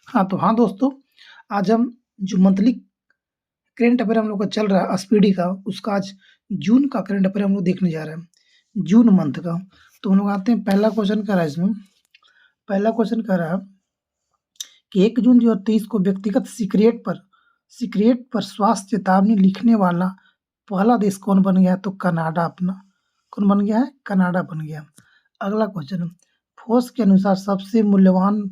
हाँ दोस्तों, आज हम जो मंथली करंट अफेयर हम लोग का चल रहा है स्पीडी का, उसका आज जून का करंट अफेयर हम लोग देखने जा रहे हैं, जून मंथ का। तो हम लोग आते हैं, पहला क्वेश्चन कह रहा है इसमें, पहला क्वेश्चन कह रहा है कि 1 जून 2023 को व्यक्तिगत सिगरेट पर स्वास्थ्य चेतावनी लिखने वाला पहला देश कौन बन गया है? तो कनाडा अपना। कौन बन गया है? कनाडा बन गया। अगला क्वेश्चन, फोर्ब्स के अनुसार सबसे मूल्यवान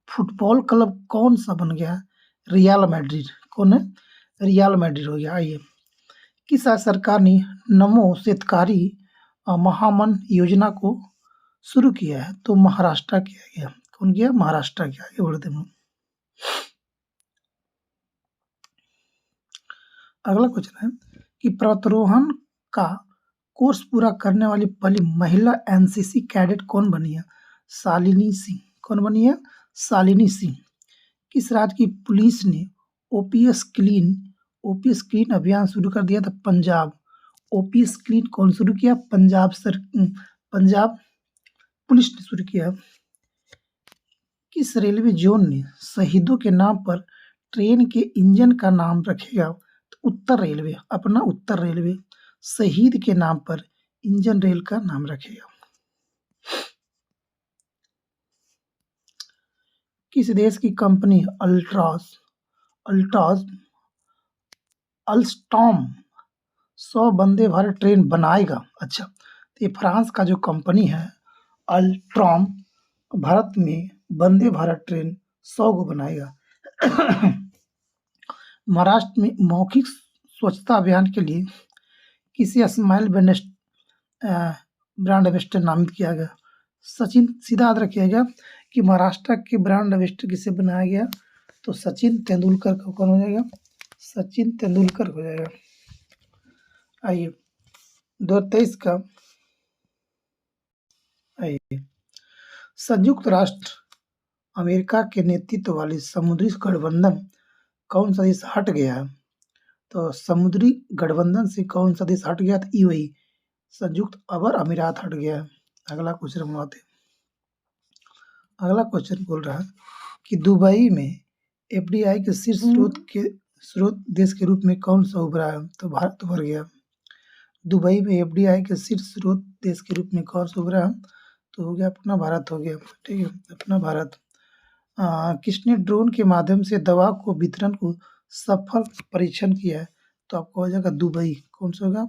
फुटबॉल क्लब कौन सा बन गया है? Real Madrid. कौन है? रियल मैड्रिड हो गया। आइए, किस राज्य सरकार ने नमो शेतकारी महामन योजना को शुरू किया है? तो महाराष्ट्र किया गया। कौन किया? महाराष्ट्र किया। आगे बढ़ते हैं। अगला क्वेश्चन है कि पर्वतारोहण का कोर्स पूरा करने वाली पहली महिला एनसीसी कैडेट कौन बनी है? शालिनी सिंह। कौन बनी है? शालिनी सिंह। किस राज्य की पुलिस ने ओपीएस क्लीन अभियान शुरू कर दिया था? पंजाब। ओपीएस क्लीन कौन शुरू किया? पंजाब पुलिस ने शुरू किया। किस रेलवे जोन ने शहीदों के नाम पर ट्रेन के इंजन का नाम रखेगा? तो उत्तर रेलवे। अपना उत्तर रेलवे शहीद के नाम पर इंजन रेल का नाम रखेगा। किस देश की company Alstom 100 Vande Bharat train बनाएगा? अच्छा, तो ये फ्रांस का जो कंपनी है अल्ट्रॉम, भारत में वंदे भारत ट्रेन 100 को बनाएगा। महाराष्ट्र में मौखिक स्वच्छता अभियान के लिए किसे स्माइल ब्रांड एम्बेसडर नामित किया गया? सचिन। सीधा याद रखिएगा कि महाराष्ट्र के ब्रांड एम्बेसडर किसे बनाया गया? तो सचिन तेंदुलकर का। कौन हो जाएगा? सचिन तेंदुलकर हो जाएगा। आइए 2023 का, आइए, संयुक्त राष्ट्र अमेरिका के नेतृत्व वाली समुद्री गठबंधन कौन सा देश हट गया है? तो समुद्री गठबंधन से कौन सा देश हट गया? तो यूएई, संयुक्त अरब अमीरात हट गया है। अगला क्वेश्चन हम आते हैं। अगला क्वेश्चन बोल रहा है कि दुबई में एफडीआई के शीर्ष स्रोत देश के रूप में कौन सा उभरा है? तो भारत उभर गया। दुबई में एफडीआई के शीर्ष स्रोत देश के रूप में कौन सा उभरा है? तो हो गया अपना भारत हो गया। ठीक है, अपना भारत। किसने ड्रोन के माध्यम से दवा को वितरण को सफल परीक्षण किया है? तो आपको हो जाएगा दुबई। कौन सा होगा?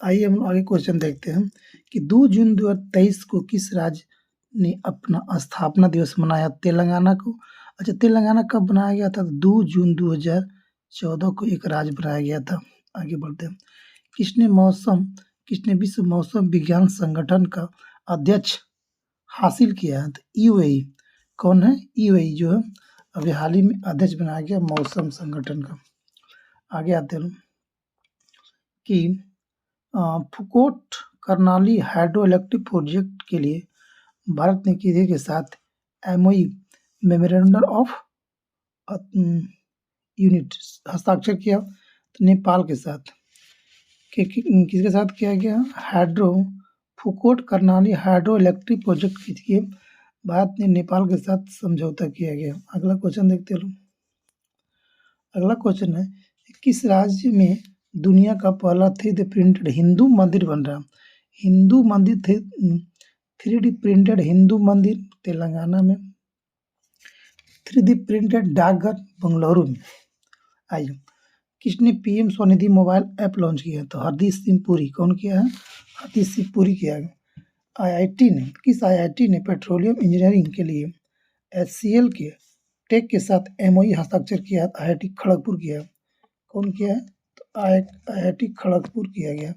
आइए हम आगे क्वेश्चन देखते हैं कि 2 जून 2023 को किस राज्य ने अपना स्थापना दिवस मनाया? तेलंगाना को। अच्छा, तेलंगाना कब बनाया गया था? 2 जून 2014 को एक राज्य बनाया गया था। आगे बढ़ते हैं। किसने विश्व मौसम विज्ञान संगठन का अध्यक्ष हासिल किया है? तो यूएई। कौन है? यूएई जो है अभी हाल ही में अध्यक्ष बनाया गया मौसम संगठन का। आगे आते हैं कि Phukot Karnali hydro electric project के लिए भारत ने किसी के साथ एमओयू मेमोरेंडम ऑफ यूनिट हस्ताक्षर किया? तो नेपाल के साथ। किसके साथ किया गया? Phukot Karnali hydro electric project के लिए भारत ने नेपाल के साथ समझौता किया गया। अगला क्वेश्चन देखते हैं। अगला क्वेश्चन है किस राज्य में दुनिया का पहला 3D प्रिंटेड हिंदू मंदिर बन रहा है? हिंदू मंदिर 3D प्रिंटेड हिंदू मंदिर तेलंगाना में। 3D प्रिंटेड डाकघर बेंगलुरु में। आइए, किसने PM Svanidhi mobile app launch किया है? तो हरदीप सिंह पुरी। कौन किया है? हरदीप सिंह पुरी किया है। किस आईआईटी ने पेट्रोलियम इंजीनियरिंग के लिए एचसीएल के टेक के साथ एमओयू हस्ताक्षर किया? आईआईटी खड़गपुर किया। कौन किया है? तो आईआईटी खड़गपुर किया गया।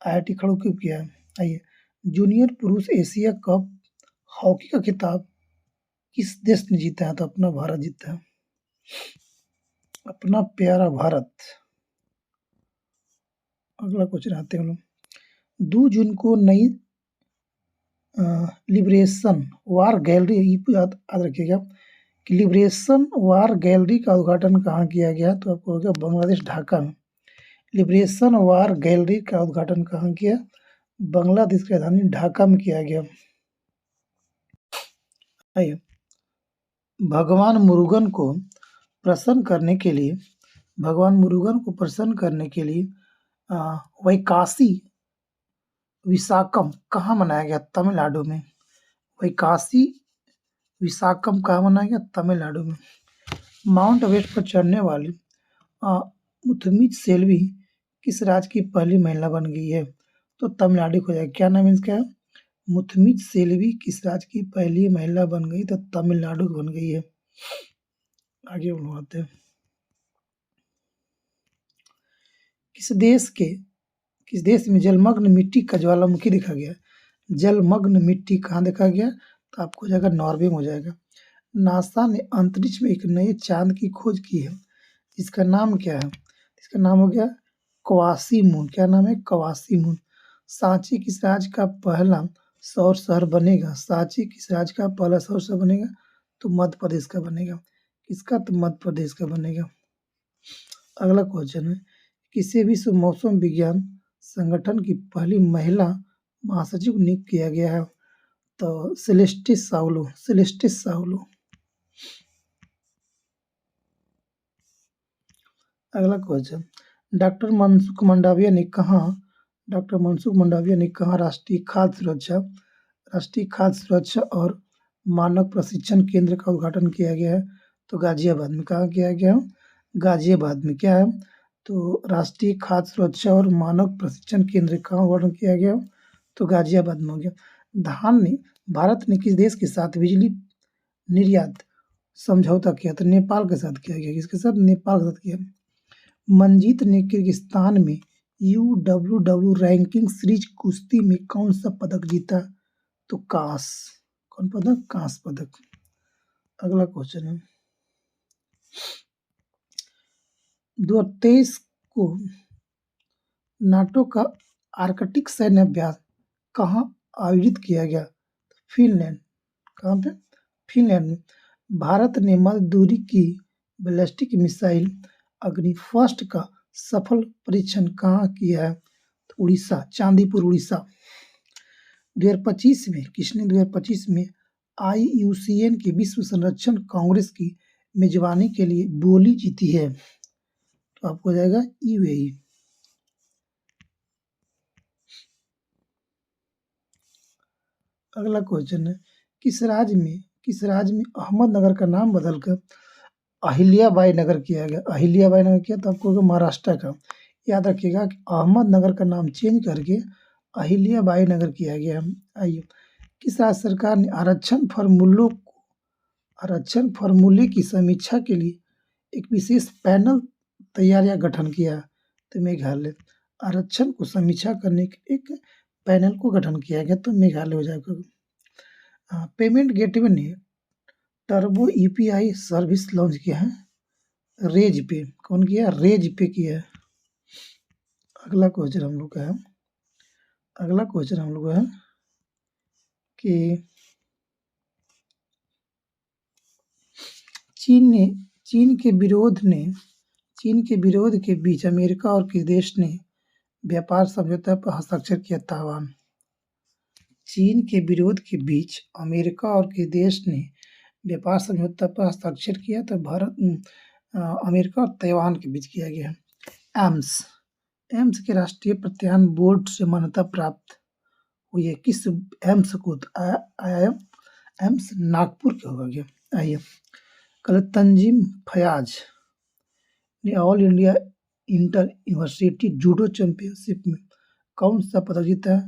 आईआईटी खड़गपुर किया है। आइए, जूनियर पुरुष एशिया कप हॉकी का खिताब किस देश ने जीता है? तो अपना भारत जीता है। अपना प्यारा भारत। अगला क्वेश्चन आते हैं हम लोग। 2 जून को नई लिबरेशन वार गैलरी, याद रखिएगा कि लिबरेशन वार गैलरी का उद्घाटन कहाँ किया गया? तो आपको हो गया बांग्लादेश ढाका में। लिबरेशन वार गैलरी का उद्घाटन कहाँ किया? बांग्लादेश की राजधानी ढाका में किया गया। आइए, भगवान मुरुगन को प्रसन्न करने के लिए भगवान मुरुगन को प्रसन्न करने के लिए वैकासी विशाखम कहाँ मनाया गया? तमिलनाडु में। वैकासी विशाखम कहाँ मनाया गया? तमिलनाडु में। माउंट एवरेस्ट पर चढ़ने वाली मुथुमित सेल्वी किस राज्य की पहली महिला बन गई है? तो तमिलनाडु को जाएगा। क्या नाम है इसका? मुथुमित सेल्वी किस राज्य की पहली महिला बन गई? तो तमिलनाडु की बन गई है। आगे बढ़ते हैं। किस देश में जलमग्न मिट्टी का ज्वालामुखी देखा गया? जलमग्न मिट्टी कहाँ देखा गया? तो आपको जाएगा नॉर्वे में हो जाएगा। नासा ने अंतरिक्ष में एक नए चांद की खोज की है। इसका नाम क्या है? इसका नाम हो गया क्वासीमून। क्या नाम है? क्वासीमून। सांची किस राज्य का पहला सौर शहर बनेगा? सांची किस राज्य का पहला सौर शहर बनेगा? तो मध्य प्रदेश का बनेगा। किसका? तो मध्य प्रदेश का बनेगा। अगला क्वेश्चन है, किसे विश्व मौसम विज्ञान संगठन की पहली महिला महासचिव नियुक्त किया गया है? तो सेलेस्टिस साउलो। अगला क्वेश्चन, डॉक्टर मनसुख मंडाविया ने कहा राष्ट्रीय खाद्य सुरक्षा और मानक प्रशिक्षण केंद्र का उद्घाटन किया गया है? तो गाजियाबाद में। कहाँ किया गया? गाजियाबाद में। क्या है? तो राष्ट्रीय खाद्य सुरक्षा और मानक प्रशिक्षण केंद्र का उद्घाटन किया गया, तो गाजियाबाद में हो गया। भारत ने किस देश के साथ बिजली निर्यात समझौता किया? तो नेपाल के साथ किया गया। किसके साथ? नेपाल के साथ किया। मंजीत ने किर्गिस्तान में UWW रैंकिंग सीरीज कुश्ती में कौन सा पदक जीता? तो कौन पदक? कांस्य पदक। अगला क्वेश्चन है, 2023 को नाटो का आर्कटिक सैन्य अभ्यास कहाँ आयोजित किया गया? फिनलैंड। कहाँ पे? फिनलैंड में। भारत ने मध्य दूरी की बैलिस्टिक मिसाइल अग्नि फर्स्ट का सफल परीक्षण कहाँ किया है? तो उड़ीसा, चांदीपुर, उड़ीसा। 2025 में किसने 2025 में IUCN की विश्व संरक्षण कांग्रेस की मेजबानी के लिए बोली जीती है? तो आपको हो जाएगा UAE। अगला क्वेश्चन है, किस राज्य में अहमदनगर का नाम बदलकर अहिल्याबाई नगर किया गया? अहिल्याबाई नगर किया तो आपको होगा महाराष्ट्र का। याद रखिएगा कि अहमदनगर का नाम चेंज करके अहिल्याबाई नगर किया गया। आइए, किस राज्य सरकार ने आरक्षण फॉर्मूले की समीक्षा के लिए एक विशेष पैनल तैयार या गठन किया? तो मेघालय। आरक्षण को समीक्षा करने के एक पैनल को गठन किया गया, तो मेघालय हो जाएगा। पेमेंट गेटवे ने टर्बो UPI सर्विस लॉन्च किया है, रेज पे। कौन किया? रेज पे किया है। अगला क्वेश्चन हम लोग का है कि चीन के विरोध के बीच अमेरिका और किस देश ने व्यापार समझौता पर हस्ताक्षर किया? ताइवान। चीन के विरोध के बीच अमेरिका और किस देश ने व्यापार समझौता पर हस्ताक्षर किया? तो अमेरिका और ताइवान के बीच किया गया। एम्स के राष्ट्रीय प्रत्यान बोर्ड से मान्यता प्राप्त हुई है। किस एम्स को? IIM एम्स नागपुर के हो गया। आइए, कल तंजीम फयाज ने all India inter university judo championship में कौन सा पदक जीता है?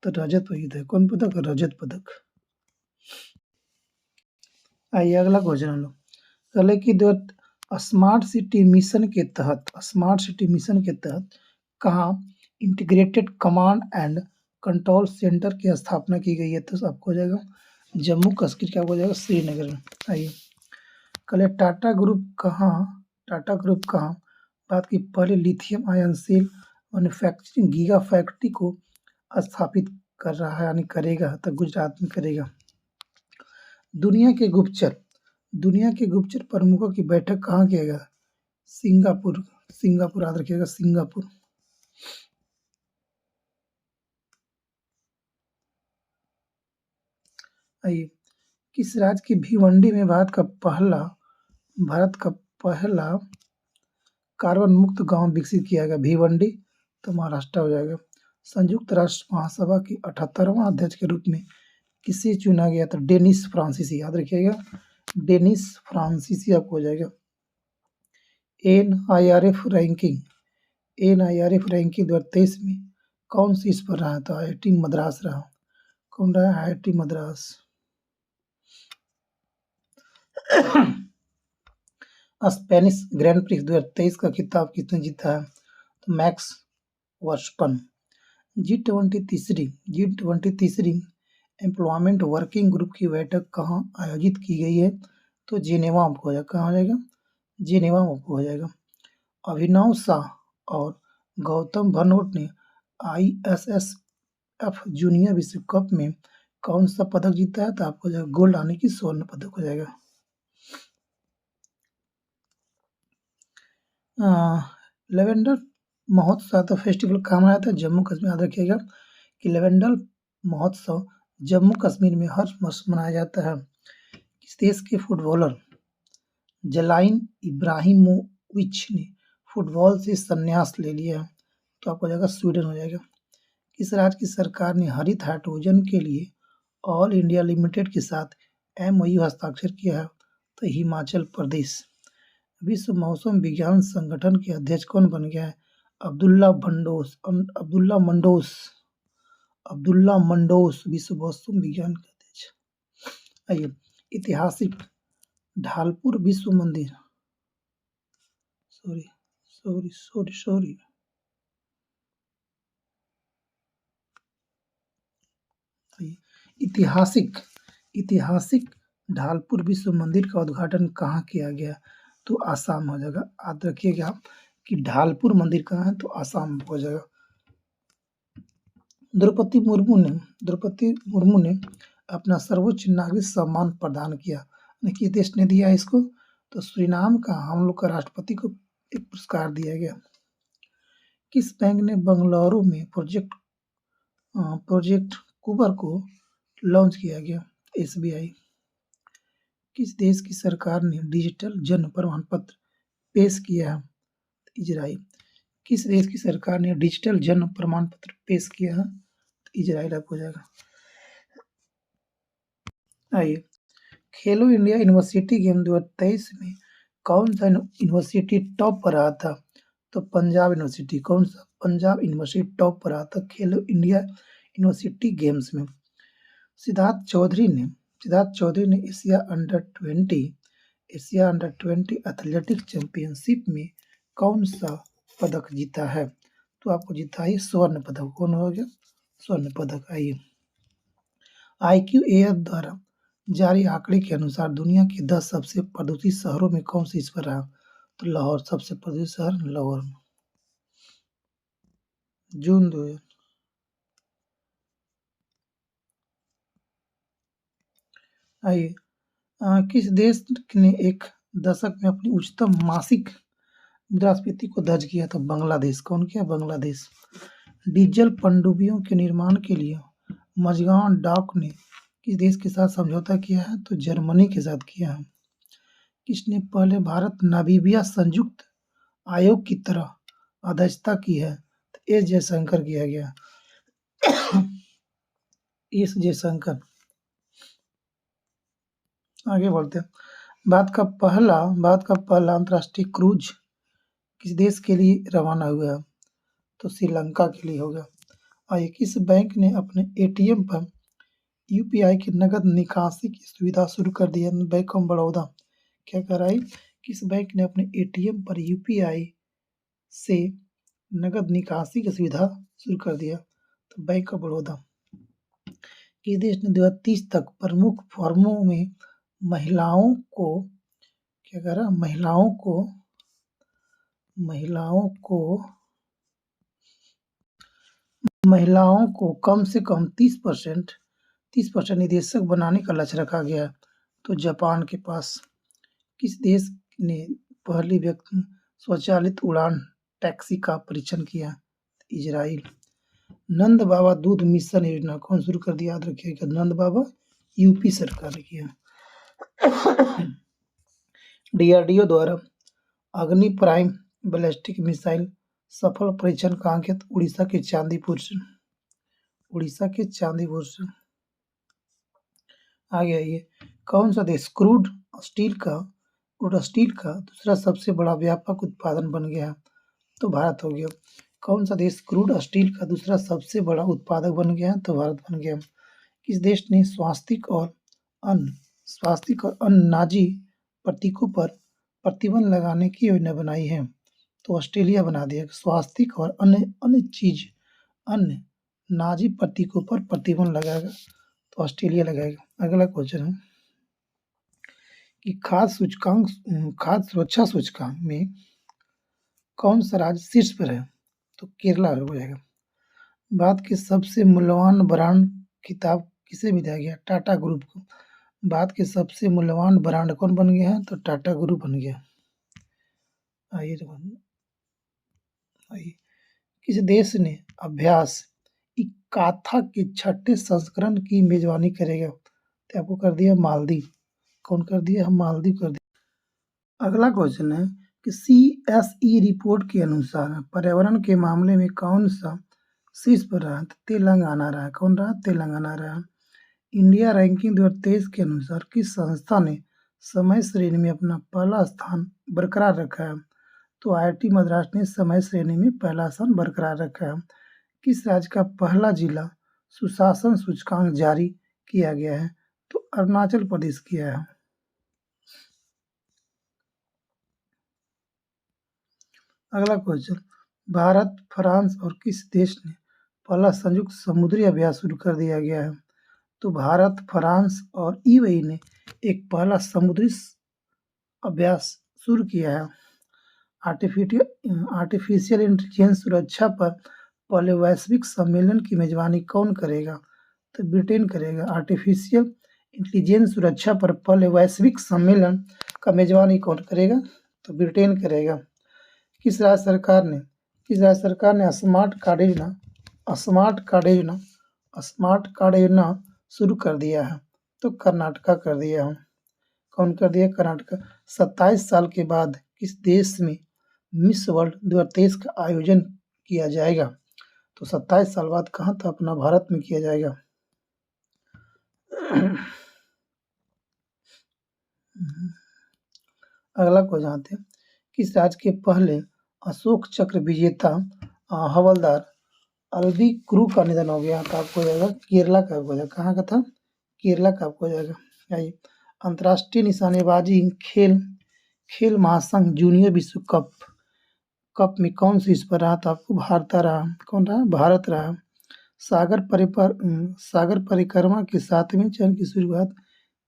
तो रजत पदक जीता है। कौन पदक? रजत पदक। आइए, अगला क्वेश्चन हम लोग कल की स्मार्ट सिटी मिशन के तहत कहाँ integrated command and control centre की स्थापना की गई है? तो आपको हो जाएगा जम्मू कश्मीर। क्या हो जाएगा? श्रीनगर में। आइए, कल टाटा ग्रुप कहाँ भारत की पहले lithium ion cell manufacturing giga factory को स्थापित कर रहा है, यानी करेगा? तो गुजरात में करेगा। दुनिया के गुप्तचर प्रमुखों की बैठक कहाँ किया गया? सिंगापुर। याद रखिएगा, सिंगापुर। आइए, किस राज्य की भिवंडी में भारत का पहला कार्बन मुक्त गांव विकसित किया गया? भिवंडी तो महाराष्ट्र हो जाएगा। संयुक्त राष्ट्र महासभा के 78वां अध्यक्ष के रूप में किसे चुना गया था? डेनिस फ्रांसीसी, याद रखिएगा, डेनिस फ्रांसीसी आपको हो जाएगा। NIRF रैंकिंग 2023 में कौन सी इस पर रहा था? IIT मद्रास रहा। कौन रहा? IIT Madras. Spanish grand prix 2023 का खिताब किसने जीता है? तो मैक्स वर्स्टपन। G20 तीसरी एम्प्लॉयमेंट वर्किंग ग्रुप की बैठक कहाँ आयोजित की गई है? तो जिनेवा में हो जाएगा। कहाँ हो जाएगा? जिनेवा में हो जाएगा। अभिनव शाह और गौतम भनोट ने ISSF जूनियर विश्व कप में कौन सा पदक जीता है? तो आपको हो जाएगा गोल्ड, यानी कि स्वर्ण पदक हो जाएगा। लेवेंडर महोत्सव तो फेस्टिवल कहाँ मनाया था? जम्मू कश्मीर। याद रखिएगा कि लेवेंडर महोत्सव जम्मू कश्मीर में हर वर्ष मनाया जाता है। किस देश के फुटबॉलर जलाइन इब्राहिमोविच ने फुटबॉल से संन्यास ले लिया है? तो आपको हो जाएगा स्वीडन हो जाएगा। किस राज्य की सरकार ने हरित हाइड्रोजन के लिए ऑल इंडिया लिमिटेड के साथ MOU हस्ताक्षर किया है? तो हिमाचल प्रदेश। विश्व मौसम विज्ञान संगठन के अध्यक्ष कौन बन गया है? अब्दुल्ला मंडोस विश्व मौसम विज्ञान के अध्यक्ष। आइए, ऐतिहासिक ढालपुर विश्व मंदिर सॉरी ऐतिहासिक ढालपुर विश्व मंदिर का उद्घाटन कहाँ किया गया? तो आसाम हो जाएगा। याद रखिएगा कि ढालपुर मंदिर कहाँ है? तो आसाम हो जाएगा। द्रौपदी मुर्मू ने अपना सर्वोच्च नागरिक सम्मान प्रदान किया। किस देश ने दिया इसको? तो सूरीनाम का हम लोग का राष्ट्रपति को एक पुरस्कार दिया गया। किस बैंक ने बंगलुरु में प्रोजेक्ट कुबर को लॉन्च किया गया? SBI। किस देश की सरकार ने डिजिटल जन्म प्रमाण पत्र पेश किया है? इजराइल। किस देश की सरकार ने डिजिटल जन्म प्रमाण पत्र पेश किया है? इजराइल आपको हो जाएगा। आइए, खेलो इंडिया यूनिवर्सिटी गेम 2023 में कौन सा यूनिवर्सिटी टॉप पर रहा था? तो पंजाब यूनिवर्सिटी। कौन सा? पंजाब यूनिवर्सिटी टॉप पर रहा था खेलो इंडिया यूनिवर्सिटी गेम्स में। सिद्धार्थ चौधरी ने एशिया अंडर 20 एथलेटिक्स चैंपियनशिप में कौन सा पदक जीता है? तो आपको जीता है स्वर्ण पदक। कौन हो गया? स्वर्ण पदक। आइए, IQAF द्वारा जारी आंकड़े के अनुसार दुनिया के 10 सबसे प्रदूषित शहरों में कौन सी इस पर रहा? तो लाहौर सबसे प्रदूषित शहर लाहौर में। जून 2000। आइए, किस देश ने एक दशक में अपनी उच्चतम मासिक मुद्रास्फीति को दर्ज किया? तो बांग्लादेश। कौन किया? बांग्लादेश। डीजल पनडुब्बियों के निर्माण के लिए मझगांव डॉक ने किस देश के साथ समझौता किया है? तो जर्मनी के साथ किया है। किसने पहले भारत नामीबिया संयुक्त आयोग की तरह अध्यक्षता की है? तो एस जयशंकर किया गया। एस जयशंकर। आगे बढ़ते हैं। भारत का पहला अंतर्राष्ट्रीय क्रूज किस देश के लिए रवाना हुआ? तो श्रीलंका के लिए होगा। आइए, किस बैंक ने अपने ATM पर UPI की नगद निकासी की सुविधा शुरू कर दी है? Bank of Baroda. क्या कराई? किस बैंक ने अपने ATM पर UPI से नगद निकासी की सुविधा शुरू कर दिया? तो बैंक ऑफ बड़ौदा। किस देश ने 2030 तक प्रमुख फर्मों में महिलाओं को क्या करा? महिलाओं को कम से कम 30% निदेशक बनाने का लक्ष्य रखा गया है? तो जापान के पास। किस देश ने पहली व्यक्ति स्वचालित उड़ान टैक्सी का परीक्षण किया? इजराइल। नंद बाबा दूध मिशन योजना कौन शुरू कर दिया? याद रखिएगा, नंद बाबा UP सरकार ने किया। डीआरडीओ द्वारा अग्नि प्राइम बैलिस्टिक मिसाइल सफल परीक्षण कहाँ किया? उड़ीसा के चांदीपुर से। आगे आइए, कौन सा देश क्रूड स्टील का दूसरा सबसे बड़ा व्यापक उत्पादन बन गया है? तो भारत हो गया। कौन सा देश क्रूड स्टील का दूसरा सबसे बड़ा उत्पादक बन गया है? तो भारत बन गया। किस देश ने स्वास्थ्य और अननाजी प्रतीकों पर प्रतिबंध लगाने की योजना बनाई है? तो ऑस्ट्रेलिया बना दिया। स्वास्थ्य और अन्य नाजी प्रतीकों पर प्रतिबंध लगाएगा तो ऑस्ट्रेलिया लगाएगा। अगला क्वेश्चन है कि खाद्य सुरक्षा सूचकांक में कौन सा राज्य शीर्ष पर है? तो केरला हो जाएगा। भारत के सबसे मूल्यवान ब्रांड खिताब किसे भी दिया गया? टाटा ग्रुप को। भारत के सबसे मूल्यवान ब्रांड कौन बन गया है? तो टाटा ग्रुप बन गया। आइए, किस देश ने अभ्यास इकाथा के छठे संस्करण की मेजबानी करेगा? तो आपको कर दिया मालदीव। कौन कर दिया? हम मालदीव कर दिया। अगला क्वेश्चन है कि CSE रिपोर्ट के अनुसार पर्यावरण के मामले में कौन सा शीर्ष पर रहा? तो तेलंगाना रहा। कौन रहा? तेलंगाना रहा। इंडिया रैंकिंग 2023 के अनुसार किस संस्था ने समय श्रेणी में अपना पहला स्थान बरकरार रखा है? तो IIT मद्रास ने समय श्रेणी में पहला स्थान बरकरार रखा है। किस राज्य का पहला जिला सुशासन सूचकांक जारी किया गया है? तो अरुणाचल प्रदेश किया है। अगला क्वेश्चन, भारत, फ्रांस और किस देश ने पहला संयुक्त समुद्री अभ्यास शुरू कर दिया गया है? तो भारत, फ्रांस और UAE ने एक पहला समुद्री अभ्यास शुरू किया है। आर्टिफिशियल इंटेलिजेंस सुरक्षा पर पहले वैश्विक सम्मेलन की मेजबानी कौन करेगा? तो ब्रिटेन करेगा। आर्टिफिशियल इंटेलिजेंस सुरक्षा पर पहले वैश्विक सम्मेलन का मेजबानी कौन करेगा? तो ब्रिटेन करेगा। किस राज्य सरकार ने स्मार्ट कार्ड योजना शुरू कर दिया है? तो कर्नाटका कर दिया है। कौन कर दिया? कर्नाटका। 27 साल के बाद किस देश में मिस वर्ल्ड 2023 का आयोजन किया जाएगा? तो 27 साल बाद कहाँ? तो अपना भारत में किया जाएगा। अगला को जानते हैं, किस राज्य के पहले अशोक चक्र विजेता हवलदार अल्बी क्रू का निधन हो गया? तो आपको हो जाएगा केरला का हो जाएगा। कहाँ का था? केरला का आपको हो जाएगा। आइए, अंतर्राष्ट्रीय निशानेबाजी खेल महासंघ जूनियर विश्व कप में कौन शीर्ष पर रहा? तो आपको भारत रहा। कौन रहा? भारत रहा। सागर परिक्रमा के 7वें चरण की शुरुआत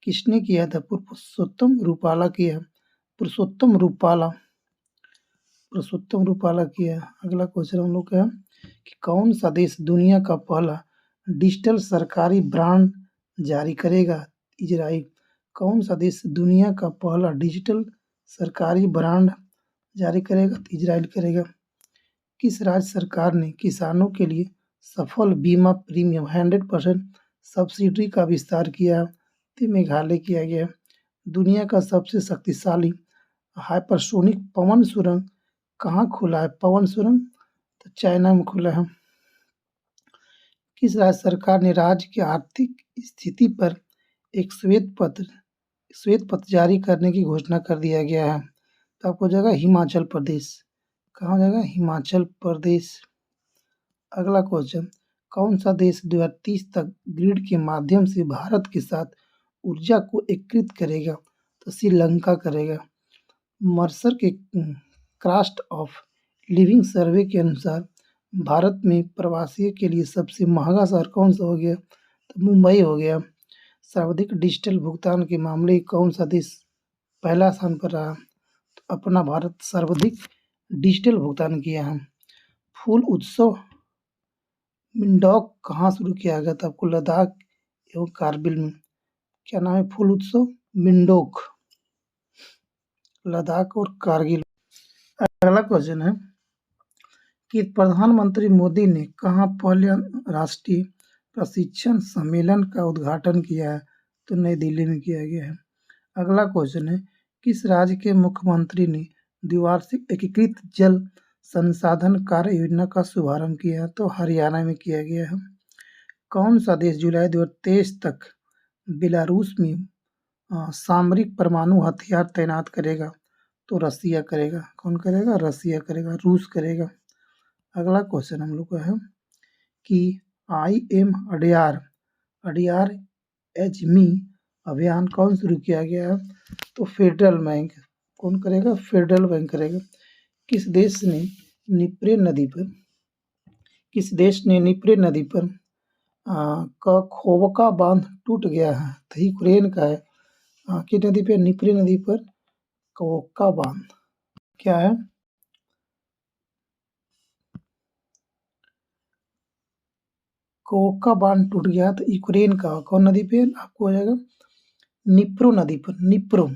किसने किया था? पुरुषोत्तम रूपाला किया। अगला क्वेश्चन हम लोग का है कि कौन सा देश दुनिया का पहला डिजिटल सरकारी ब्रांड जारी करेगा? इजराइल। कौन सा देश दुनिया का पहला डिजिटल सरकारी ब्रांड जारी करेगा? तो इजराइल करेगा। किस राज्य सरकार ने किसानों के लिए सफल बीमा प्रीमियम 100% सब्सिडी का विस्तार किया? तो मेघालय किया गया। दुनिया का सबसे शक्तिशाली हाइपरसोनिक पवन सुरंग कहाँ खुला है? पवन सुरंग तो चाइना में खुला है। किस राज्य सरकार ने राज्य की आर्थिक स्थिति पर एक श्वेत पत्र जारी करने की घोषणा कर दिया गया है? तो आपको हो जाएगा हिमाचल प्रदेश। कहाँ हो जाएगा? हिमाचल प्रदेश। अगला क्वेश्चन, कौन सा देश 2030 तक ग्रिड के माध्यम से भारत के साथ ऊर्जा को एकीकृत करेगा? तो श्रीलंका करेगा। मर्सर के कॉस्ट ऑफ लिविंग सर्वे के अनुसार भारत में प्रवासियों के लिए सबसे महंगा शहर कौन सा हो गया? तो मुंबई हो गया। सर्वाधिक डिजिटल भुगतान के मामले में कौन सा देश पहला स्थान पर रहा? तो अपना भारत सर्वाधिक डिजिटल भुगतान किया है। फूल उत्सव मिंडोक कहाँ शुरू किया गया था? आपको लद्दाख एवं कारगिल में। क्या नाम है? फूल उत्सव मिंडोक, लद्दाख और कारगिल। अगला क्वेश्चन है कि प्रधानमंत्री मोदी ने कहाँ पहले राष्ट्रीय प्रशिक्षण सम्मेलन का उद्घाटन किया है? तो नई दिल्ली में किया गया है। अगला क्वेश्चन है, किस राज्य के मुख्यमंत्री ने द्विवार्षिक एकीकृत जल संसाधन कार्य योजना का शुभारंभ किया है? तो हरियाणा में किया गया है। कौन सा देश जुलाई 2023 तक बेलारूस में सामरिक परमाणु हथियार तैनात करेगा? तो रसिया करेगा। कौन करेगा? रसिया करेगा, रूस करेगा। अगला क्वेश्चन हम लोग का है कि IM अडयार अडयार एजमी अभियान कौन शुरू किया गया है? तो फेडरल बैंक। कौन करेगा? फेडरल बैंक करेगा। किस देश ने निप्रे नदी पर का खोवका बांध टूट गया है? तो यूक्रेन का है। किस नदी पे? निप्रे नदी पर खोवका बांध क्या है? खोवका बांध टूट गया तो यूक्रेन का। कौन नदी पे? आपको हो जाएगा निप्रो नदी पर। निप्रो।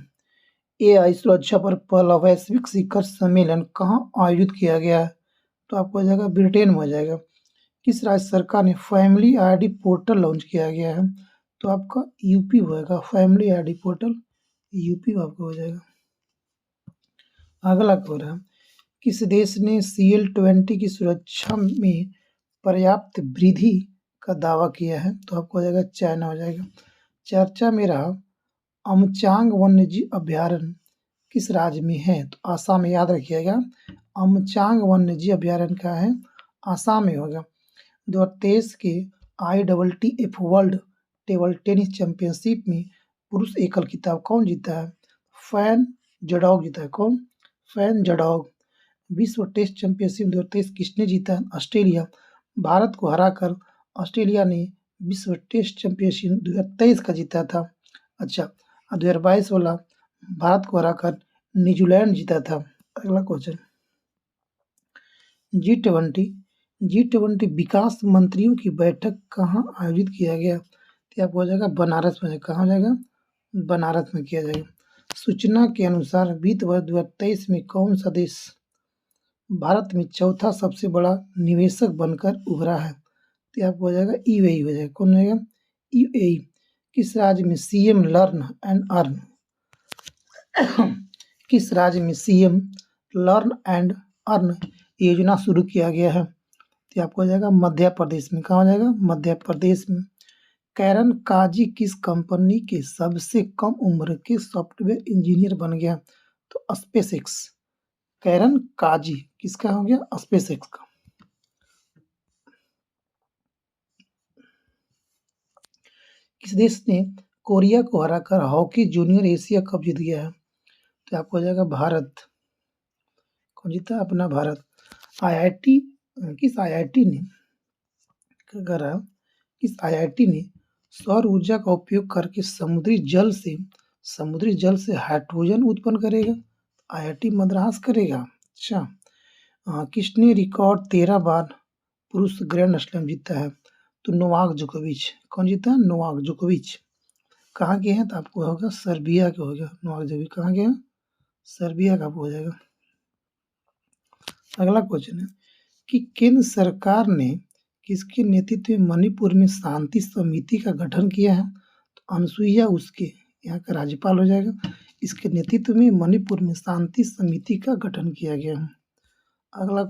AI सुरक्षा पर पहला वैश्विक शिखर सम्मेलन कहाँ आयोजित किया गया है? तो आपको हो जाएगा ब्रिटेन में हो जाएगा। किस राज्य सरकार ने फैमिली ID पोर्टल लॉन्च किया गया है? तो आपका यूपी होगा। फैमिली ID पोर्टल यूपी में आपको हो जाएगा। अगला हो रहा है, किस देश ने CL-20 की सुरक्षा में पर्याप्त वृद्धि का दावा किया है? तो आपको हो जाएगा चाइना हो जाएगा। चर्चा में रहा अमचांग वन्यजीव अभयारण्य किस राज्य में है? तो आसाम में। याद रखिएगा, अमचांग वन्यजीव अभयारण्य का है आसाम में होगा। 2023 के ITTF world table tennis championship में पुरुष एकल खिताब कौन जीता है? फैन जडॉग जीता है। कौन? फैन जडॉग। विश्व टेस्ट चैंपियनशिप 2023 किसने जीता है? ऑस्ट्रेलिया। भारत को हराकर ऑस्ट्रेलिया ने विश्व टेस्ट चैंपियनशिप 2023 का जीता था। अच्छा, 2022 वाला भारत को हराकर न्यूजीलैंड जीता था। अगला क्वेश्चन, G20 विकास मंत्रियों की बैठक कहाँ आयोजित किया गया? तो आपको हो जाएगा बनारस में। कहाँ हो जाएगा? बनारस में किया जाएगा। सूचना के अनुसार वित्त वर्ष 2023 में कौन सा देश भारत में चौथा सबसे बड़ा निवेशक बनकर उभरा है? तो आपको हो जाएगा UAE हो जाएगा। कौन रहेगा? UAE। किस राज्य में CM लर्न एंड अर्न किस राज्य में CM लर्न एंड अर्न योजना शुरू किया गया है? तो आपको हो जाएगा मध्य प्रदेश में। कहाँ हो जाएगा? मध्य प्रदेश में। कैरन काजी किस कंपनी के सबसे कम उम्र के सॉफ्टवेयर इंजीनियर बन गया? तो स्पेसएक्स। कैरन काजी किसका हो गया? स्पेसएक्स का। किस देश ने कोरिया को हराकर हॉकी जूनियर एशिया कप जीत गया है? तो आपको हो जाएगा भारत। कौन जीता? अपना भारत। किस IIT ने करा किस IIT ने सौर ऊर्जा का उपयोग करके समुद्री जल से हाइड्रोजन उत्पन्न करेगा? IIT मद्रास करेगा। अच्छा, किसने रिकॉर्ड 13 बार पुरुष ग्रैंड स्लैम जीता है? तो नोवाक जोकोविच। कौन जीता? नोवाक जोकोविच। कहाँ के हैं? तो आपको होगा सर्बिया के होगा। नोवाक जोकोविच कहाँ के हैं? सर्बिया का हो जाएगा। अगला क्वेश्चन है कि केंद्र सरकार ने किसके नेतृत्व में मणिपुर में शांति समिति का गठन किया है? तो अनुसुईया उसके यहाँ का राज्यपाल हो जाएगा। इसके नेतृत्व में मणिपुर में शांति समिति का गठन किया गया है। अगला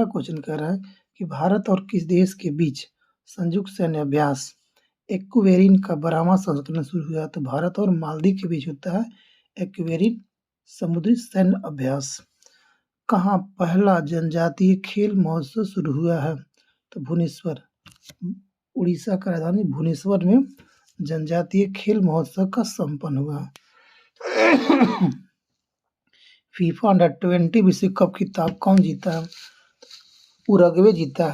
क्वेश्चन कह रहा है कि भारत और किस देश के बीच संयुक्त सैन्य अभ्यास एक्वेरिन का 12वां संस्करण शुरू हुआ? तो भारत और मालदीव के बीच होता है एक्वेरिन समुद्री सैन्य अभ्यास। कहाँ पहला जनजातीय खेल महोत्सव शुरू हुआ है? तो भुवनेश्वर। उड़ीसा का राजधानी भुवनेश्वर में जनजातीय खेल महोत्सव का संपन्न हुआ। फीफा अंडर-20 विश्व कप खिताब कौन जीता है? उरुग्वे जीता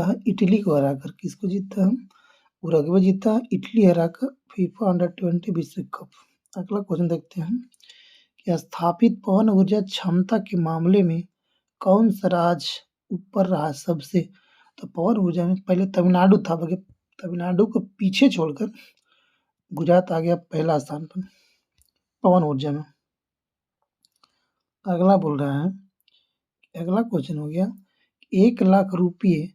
है इटली को हराकर। किसको जीता है? उरुग्वे जीता है इटली हराकर फीफा अंडर-20 विश्व कप। अगला क्वेश्चन देखते हैं कि स्थापित पवन ऊर्जा क्षमता के मामले में कौन सा राज्य ऊपर रहा सबसे? तो पवन ऊर्जा में पहले तमिलनाडु था, बल्कि तमिलनाडु को पीछे छोड़कर गुजरात आ गया पहला स्थान पर पवन ऊर्जा में। अगला क्वेश्चन हो गया, 1 लाख रुपये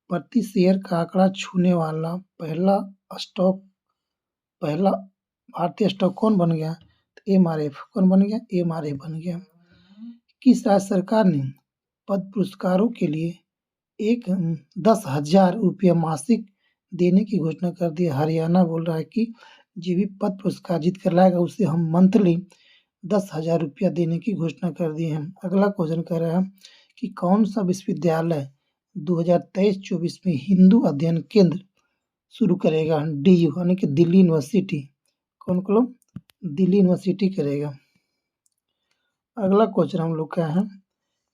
प्रति शेयर का आंकड़ा छूने वाला पहला स्टॉक पहला भारतीय स्टॉक कौन बन गया? तो एमआरएफ। कौन बन गया? एमआरएफ बन गया। किस राज्य सरकार ने पद्म पुरस्कारों के लिए 10,000 रुपया मासिक देने की घोषणा कर दी है? हरियाणा बोल रहा है कि जो भी पद्म पुरस्कार जीत कर लाएगा उसे हम मंथली 10,000 रुपया देने की घोषणा कर दिए हैं। अगला क्वेश्चन कह रहा है कि कौन सा विश्वविद्यालय 2023-24 में हिंदू अध्ययन केंद्र शुरू करेगा? DU यानी कि दिल्ली यूनिवर्सिटी। कौन क्लब? दिल्ली यूनिवर्सिटी करेगा। अगला क्वेश्चन हम लोग का है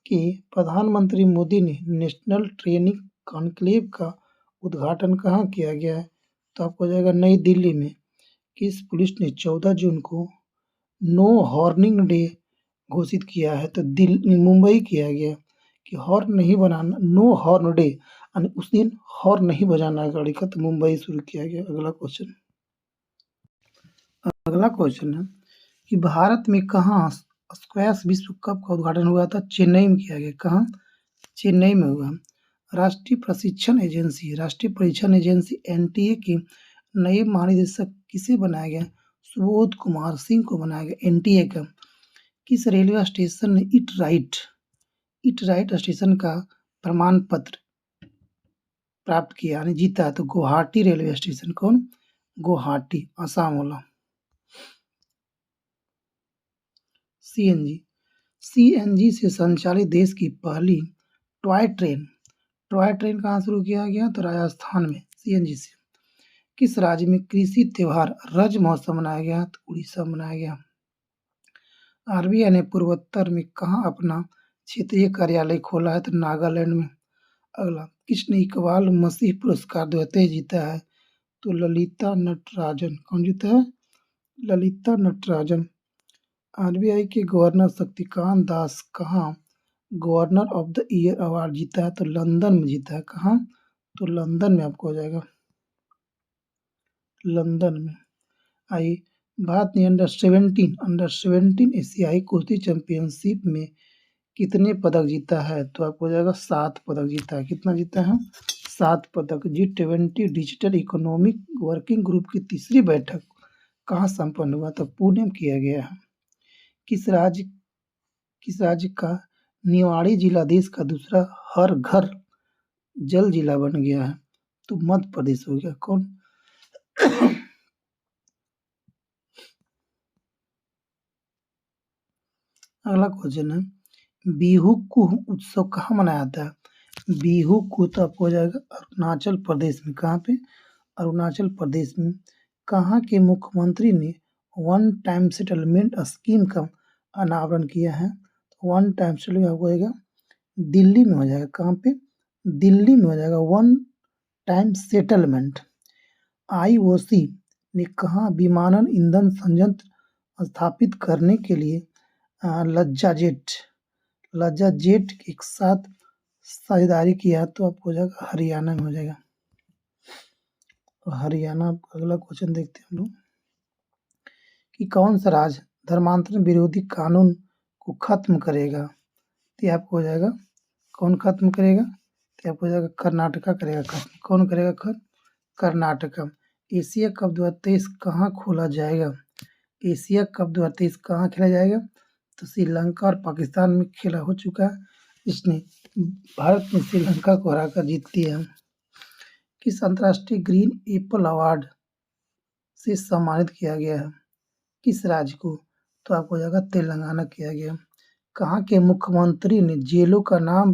कि प्रधानमंत्री मोदी ने नेशनल ट्रेनिंग कॉन्क्लेव का उद्घाटन कहाँ किया गया है? तो आपको हो जाएगा नई दिल्ली में। किस पुलिस ने 14 जून को नो हॉर्निंग डे घोषित किया है? तो मुंबई किया गया कि हॉर्न नहीं बनाना, नो हॉर्न डे यानी उस दिन हॉर्न नहीं बजाना है गाड़ी का, तो मुंबई शुरू किया गया। अगला क्वेश्चन है कि भारत में कहाँ स्क्वैश विश्व कप का उद्घाटन हुआ था? चेन्नई में किया गया। कहाँ? चेन्नई में हुआ। राष्ट्रीय परीक्षण एजेंसी NTA के नए महानिदेशक किसे बनाया गया? सुबोध कुमार सिंह को बनाया गया NTA का। किस रेलवे स्टेशन ने इट राइट स्टेशन का प्रमाण पत्र प्राप्त किया यानी जीता है? तो गुवाहाटी रेलवे स्टेशन। कौन? गुवाहाटी, आसाम वाला। CNG से संचालित देश की पहली टॉय ट्रेन कहाँ शुरू किया गया? तो राजस्थान में CNG से। किस राज्य में कृषि त्योहार रज महोत्सव मनाया गया? तो उड़ीसा मनाया गया। RBI ने पूर्वोत्तर में कहाँ अपना क्षेत्रीय कार्यालय खोला है? तो नागालैंड में। अगला, किसने इकबाल मसीह पुरस्कार 2023 जीता है? तो ललिता नटराजन। कौन जीता है? ललिता नटराजन। RBI के गवर्नर शक्तिकांत दास कहाँ governor of the year award जीता है? तो लंदन में जीता है। कहाँ? तो लंदन में आपको हो जाएगा, लंदन में। आइए, भारत ने अंडर 17 एशियाई कुश्ती चैंपियनशिप में कितने पदक जीता है? तो आपको हो जाएगा 7 पदक जीता है। कितना जीता है? 7 पदक। G20 digital economic working group की तीसरी बैठक कहाँ संपन्न हुआ? तो पुणे में किया गया है। किस राज्य का निवाड़ी जिला देश का दूसरा हर घर जल जिला बन गया है? तो मध्य प्रदेश हो गया। कौन? अगला क्वेश्चन है, बिहू कुह उत्सव कहाँ मनाया जाता है? बिहू कुह तो आपको हो जाएगा अरुणाचल प्रदेश में। कहाँ पे? अरुणाचल प्रदेश में। कहाँ के मुख्यमंत्री ने वन टाइम सेटलमेंट स्कीम का अनावरण किया है? वन टाइम सेटलमेंट आपको हो जाएगा दिल्ली में हो जाएगा। कहाँ पे? दिल्ली में हो जाएगा वन टाइम सेटलमेंट। IOC ने कहाँ विमानन ईंधन संयंत्र स्थापित करने के लिए लज्जा जेट के साथ साझेदारी किया? तो आपको हो जाएगा हरियाणा में हो जाएगा, हरियाणा। अगला क्वेश्चन देखते हैं हम लोग कि कौन सा राज्य धर्मांतरण विरोधी कानून को खत्म करेगा? तो आपको हो जाएगा कौन खत्म करेगा? तो आपको हो जाएगा कर्नाटका करेगा खत्म। कौन करेगा खत्म? कर्नाटका। एशिया कप 2023 कहाँ खोला जाएगा? एशिया कप 2023 कहाँ खेला जाएगा? तो श्रीलंका और पाकिस्तान में खेला हो चुका है। इसने भारत ने श्रीलंका को हराकर जीत लिया है। किस अंतर्राष्ट्रीय ग्रीन एप्पल अवार्ड से सम्मानित किया गया है? किस राज्य को? तो आपको हो जाएगा तेलंगाना किया गया। कहाँ के मुख्यमंत्री ने जेलों का नाम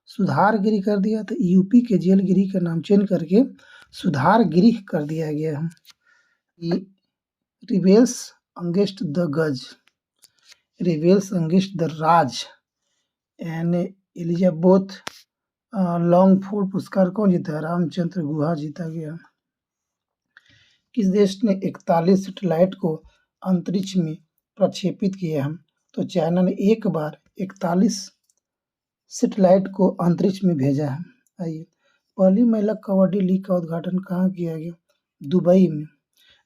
सुधारगिरी कर दिया? तो यूपी के जेलगिरी का नाम चेंज करके सुधारगिरी कर दिया गया है। Rebels against the Raj and Elizabeth Longford पुरस्कार कौन जीता है? रामचंद्र गुहा जीता गया। किस देश ने 41 सैटेलाइट को अंतरिक्ष में प्रक्षेपित किया है? तो चाइना ने एक बार 41 सैटेलाइट को अंतरिक्ष में भेजा है। आइए, पहली महिला कबड्डी लीग का उद्घाटन कहाँ किया गया? दुबई में।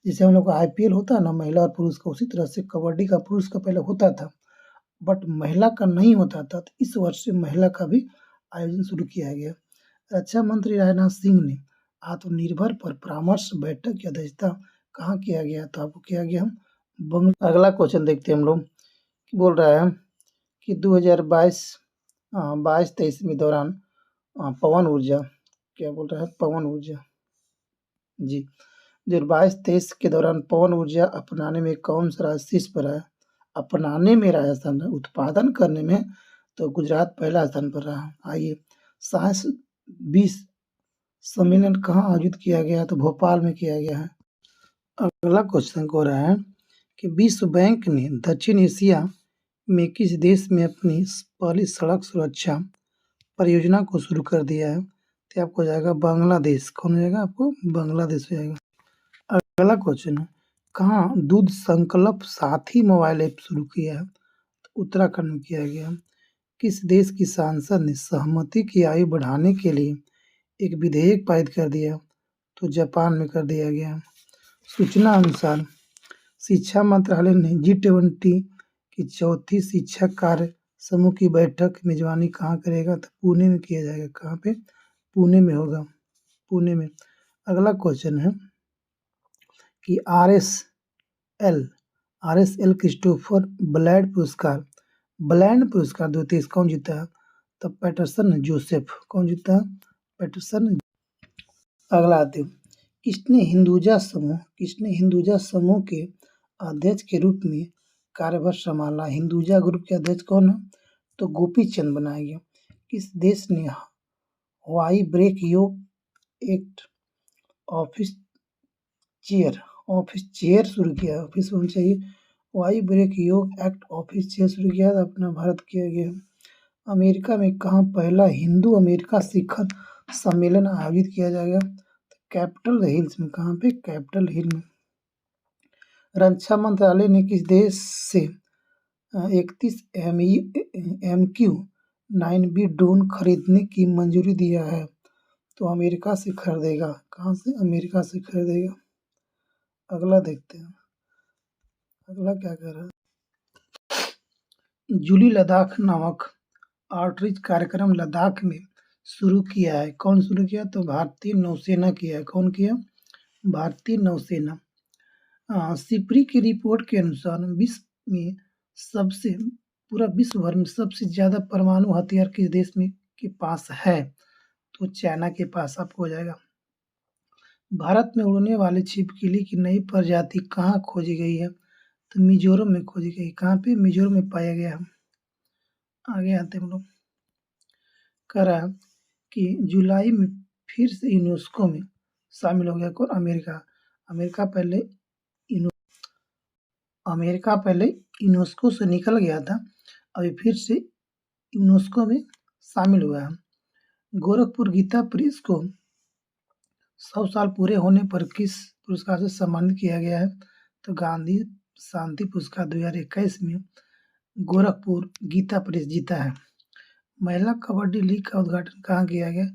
जैसे हम लोग का IPL होता है ना महिला और पुरुष का, उसी तरह से कबड्डी का पुरुष का पहले होता था, बट महिला का नहीं होता था। तो इस वर्ष से महिला का भी आयोजन शुरू किया गया। रक्षा मंत्री राजनाथ सिंह ने आत्मनिर्भर पर परामर्श बैठक की अध्यक्षता कहाँ किया गया? तो आपको किया गया अगला क्वेश्चन देखते हैं हम लोग। बोल रहा है कि 2022 22-23 में दौरान पवन ऊर्जा, क्या बोल रहा है? पवन ऊर्जा जी, 2022-23 के दौरान पवन ऊर्जा अपनाने में कौन सा राज्य शीर्ष पर है? अपनाने में राजस्थान है, उत्पादन करने में तो गुजरात पहला स्थान पर रहा। आइए, साइंस 20 सम्मेलन कहाँ आयोजित किया गया? तो भोपाल में किया गया है। अगला क्वेश्चन हो रहा है कि विश्व बैंक ने दक्षिण एशिया में किस देश में अपनी पहली सड़क सुरक्षा परियोजना को शुरू कर दिया है? तो आपको हो जाएगा बांग्लादेश। कौन हो जाएगा? आपको बांग्लादेश हो जाएगा। अगला क्वेश्चन है, कहाँ दूध संकल्प साथी मोबाइल ऐप शुरू किया है? तो उत्तराखंड में किया गया। किस देश की सांसद ने सहमति की आयु बढ़ाने के लिए एक विधेयक पारित कर दिया? तो जापान में कर दिया गया। सूचना अनुसार शिक्षा मंत्रालय ने G20 की चौथी शिक्षा कार्य समूह की बैठक की मेजबानी कहाँ करेगा? तो पुणे में किया जाएगा। कहाँ पे? पुणे में होगा, पुणे में। अगला क्वेश्चन है कि RSL क्रिस्टोफर ब्लैंड पुरस्कार 2023 कौन जीता है? तो पैटरसन जोसेफ। कौन जीता है? पैटरसन। अगला आते हैं, किसने हिंदुजा समूह के अध्यक्ष के रूप में कार्यभार संभाला? हिंदुजा ग्रुप के अध्यक्ष कौन है? तो गोपी चंद बनाया गया। किस देश ने हवाई ब्रेक योग एक्ट ऑफिस चेयर शुरू किया? ऑफिस होना चाहिए। हवाई ब्रेक योग एक्ट ऑफिस चेयर शुरू किया अपना भारत किया गया। अमेरिका में कहाँ पहला हिंदू अमेरिका शिखर सम्मेलन आयोजित किया जाएगा? कैपिटल हिल्स में। कहाँ पे? कैपिटल हिल में। रक्षा मंत्रालय ने किस देश से 31 MQ-9B ड्रोन खरीदने की मंजूरी दिया है? तो अमेरिका से खरीदेगा। कहाँ से? अमेरिका से खरीदेगा। अगला देखते हैं, अगला क्या कह रहा है। जूली लद्दाख नामक आउटरीच कार्यक्रम लद्दाख में शुरू किया है। कौन शुरू किया? तो भारतीय नौसेना किया है। कौन किया? भारतीय नौसेना। सिपरी की रिपोर्ट के अनुसार पूरा विश्व भर में सबसे ज्यादा परमाणु हथियार किस देश में के पास है? तो चाइना के पास आपको हो जाएगा। भारत में उड़ने वाले छिपकली की नई प्रजाति कहाँ खोजी गई है? तो मिजोरम में खोजी गई। कहाँ पे? मिजोरम में पाया गया। आगे आते हम लोग। कह रहा है कि जुलाई में फिर से यूनेस्को में शामिल हो गया कौन? अमेरिका। अमेरिका पहले यूनेस्को से निकल गया था, अभी फिर से यूनेस्को में शामिल हुआ है। गोरखपुर गीता प्रेस को 100 साल पूरे होने पर किस पुरस्कार से सम्मानित किया गया है? तो गांधी शांति पुरस्कार 2021 में गोरखपुर गीता प्रेस जीता है। महिला कबड्डी लीग का उद्घाटन कहाँ किया गया?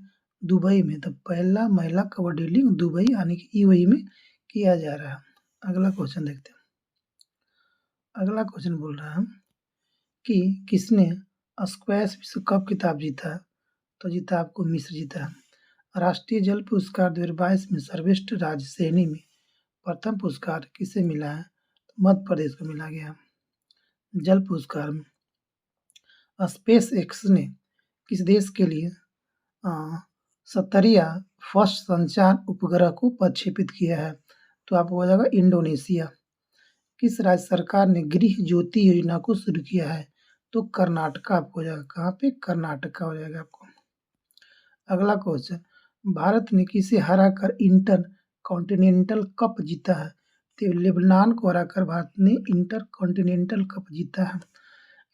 दुबई में। तो पहला महिला कबड्डी लीग दुबई यानी कि UAE में किया जा रहा है। अगला क्वेश्चन देखते हैं। अगला क्वेश्चन बोल रहा है कि किसने स्क्वैश विश्व कप खिताब जीता है? तो जीता आपको मिस्र जीता है। राष्ट्रीय जल पुरस्कार 2022 में सर्वश्रेष्ठ राज्य श्रेणी में प्रथम पुरस्कार किसे मिला है? तो मध्य प्रदेश को मिला गया। जल पुरस्कार में स्पेस एक्स ने किस देश के लिए सत्तरिया फर्स्ट संचार उपग्रह को प्रक्षेपित किया है? तो आपको हो जाएगा इंडोनेशिया। किस राज्य सरकार ने गृह ज्योति योजना को शुरू किया है? तो कर्नाटका आपको हो जाएगा। कहाँ पे? कर्नाटका हो जाएगा आपको। अगला क्वेश्चन, भारत ने किसे हराकर इंटर कॉन्टिनेंटल कप जीता है? तो लेबनान को हराकर भारत ने इंटर कॉन्टिनेंटल कप जीता है।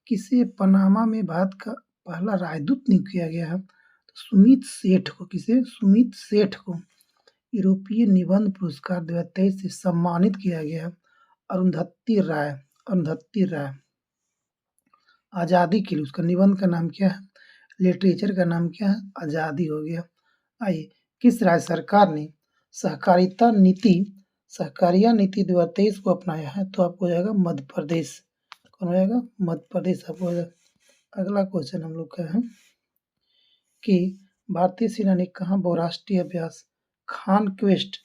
किसे पनामा में भारत का पहला राजदूत नियुक्त किया गया है? तो सुमित सेठ को। किसे? सुमित सेठ को यूरोपीय निबंध पुरस्कार 2023 से सम्मानित किया गया है। अरुंधति राय आज़ादी के लिए उसका निबंध का नाम क्या है? लिटरेचर का नाम क्या है? आज़ादी हो गया। आइए, किस राज्य सरकार ने सहकारिता नीति 2023 को अपनाया है? तो आपको हो जाएगा मध्य प्रदेश। कौन हो जाएगा? मध्य प्रदेश आपको हो जाएगा। अगला क्वेश्चन हम लोग का है कि भारतीय सेना ने कहाँ बहुराष्ट्रीय अभ्यास खान क्वेस्ट